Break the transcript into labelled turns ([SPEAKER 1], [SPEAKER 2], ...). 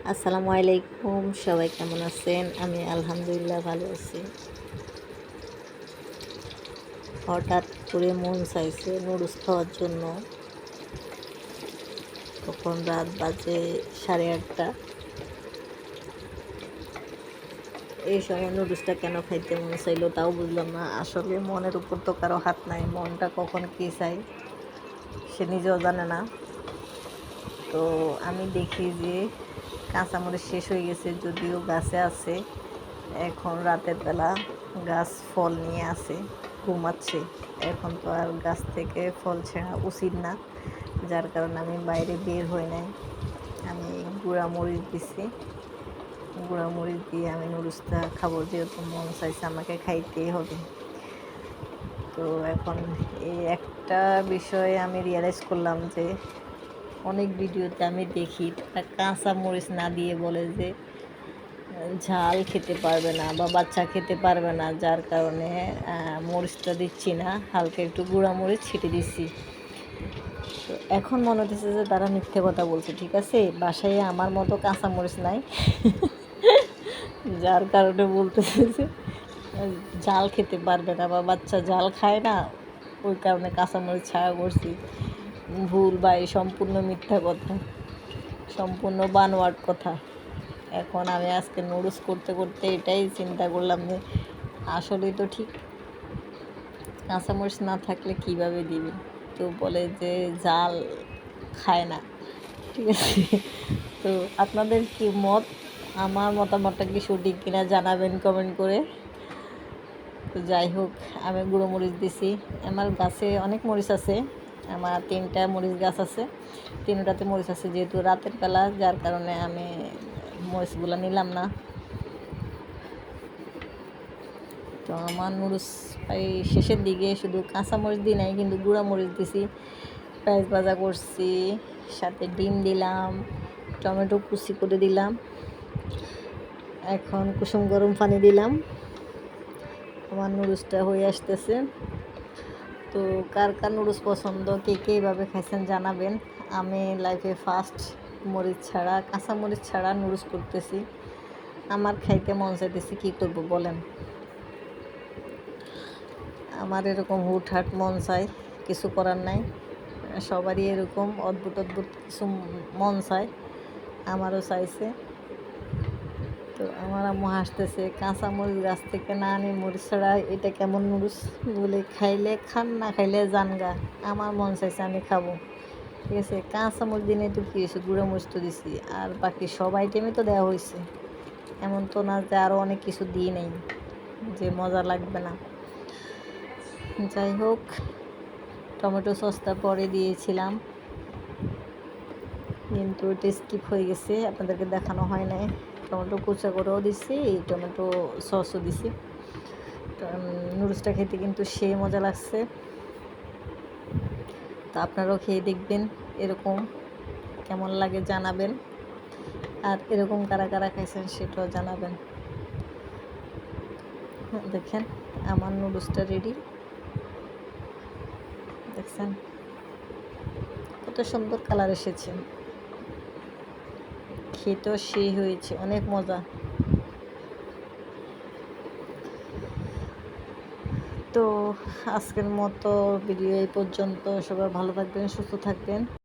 [SPEAKER 1] আসসালামু আলাইকুম, সবাই কেমন আছেন? আমি আলহামদুলিল্লাহ ভালো আছি। হঠাৎ করে মন চাইছে নুডলস খাওয়ার জন্য। তখন রাত বাজে 8:30। এই সময় নুডলসটা কেন খাইতে মন চাইলো তাও বুঝলাম না। আসলে মনের উপর তো কারো হাত নাই, মনটা কখন কী চাই সে নিজেও জানে না। তো আমি দেখি যে কাঁচামরিচ শেষ হয়ে গেছে, যদিও গাছে আছে। এখন রাতের বেলা গাছ ফল নিয়ে আসে, ঘুমাচ্ছে। এখন তো আর গাছ থেকে ফল ছেঁড়া উচিত না, যার কারণে আমি বাইরে বের হই নাই। আমি গুঁড়ামরিচ দিছি, গুঁড়ামরিচ দিয়ে আমি নুডলসটা খাবো, যেহেতু মন চাইছে আমাকে খাইতেই হবে। তো এখন এই একটা বিষয়ে আমি রিয়েলাইজ করলাম যে অনেক ভিডিওতে আমি দেখি তারা কাঁচা মরিচ না দিয়ে বলে যে ঝাল খেতে পারবে না বা বাচ্চা খেতে পারবে না, যার কারণে মরিচটা দিচ্ছি না, হালকা একটু গুঁড়া মরিচ ছিটে দিচ্ছি। তো এখন মনে হচ্ছে যে তারা মিথ্যে কথা বলছে। ঠিক আছে, বাসায় আমার মতো কাঁচা মরিচ নাই যার কারণে বলতেছে যে জাল খেতে পারবে না বা বাচ্চা জাল খায় না, ওই কারণে কাঁচামরিচ ছাড়া করছি। ভুল বা এই সম্পূর্ণ মিথ্যা কথা, সম্পূর্ণ বানোয়াট কথা। এখন আমি আজকে নুডলস করতে করতে এটাই চিন্তা করলাম যে আসলেই তো ঠিক, কাঁচামরিচ না থাকলে কিভাবে দিবে। তো বলে যে জাল খায় না। ঠিক আছে, তো আপনাদের কি মত? আমার মতামতটা কি সঠিক কিনা জানাবেন কমেন্ট করে। তো যাই হোক, আমি গুঁড়ো মরিচ দিছি। আমার গাছে অনেক মরিচ আছে, আমার 3টা মরিচ গাছ আছে, 3টাতে মরিচ আছে। যেহেতু রাতের বেলা, যার কারণে আমি মরিচগুলো নিলাম না। তো আমার নুডলস প্রায় শেষের দিকে, শুধু কাঁচা মরিচ দিই নাই, কিন্তু গুঁড়া মরিচ দিছি, পেঁয়াজ ভাজা করছি, সাথে ডিম দিলাম, টমেটো কুচি করে দিলাম, এখন কুসুম গরম পানি দিলাম। আমার নুডলসটা হয়ে আসতেছে। তো কার কার নুডলস পছন্দ, কে কে এইভাবে খাইছেন জানাবেন। আমি লাইফে ফার্স্ট মরিচ ছাড়া, কাঁচা মরিচ ছাড়া নুডলস করতেছি। আমার খাইতে মন চাইতেছে, কী করব বলেন। আমার এরকম হুটহাট মন চাই, কিছু করার নাই। সবারই এরকম অদ্ভুত অদ্ভুত কিছু মন চায়, আমারও চাইছে। তো আমার আম্মু হাসতেছে, কাঁচা মরিচ গাছ থেকে না আনি মরিচ ছাড়া এটা কেমন নুডলস বলে, খাইলে খান, না খাইলে জানগা। আমার মন চাইছে, আমি খাবো। ঠিক আছে, কাঁচা মরিচ দিনে তো কী হয়েছে, গুঁড়ো মরিচ তো দিছি, আর বাকি সব আইটেমই তো দেওয়া হয়েছে। এমন তো না যে আরও অনেক কিছু দিই নেই যে মজা লাগবে না। যাই হোক, টমেটো সসটা পরে দিয়েছিলাম, কিন্তু এটা স্কিপ হয়ে গেছে, আপনাদেরকে দেখানো হয় নাই। টমেটো কুচা করেও দিছি, টমেটো সসও দিছি। নুডলসটা খেতে কিন্তু সেই মজা লাগছে। তো আপনারাও খেয়ে দেখবেন, এরকম কেমন লাগে জানাবেন, আর এরকম কারা কারা খাইছেন সেটাও জানাবেন। দেখেন আমার নুডলসটা রেডি, দেখছেন কত সুন্দর কালার এসেছে, খেতেও সেই হয়েছে, অনেক মজা। তো আজকের মতো ভিডিও এই পর্যন্ত। সবাই ভালো থাকবেন, সুস্থ থাকবেন।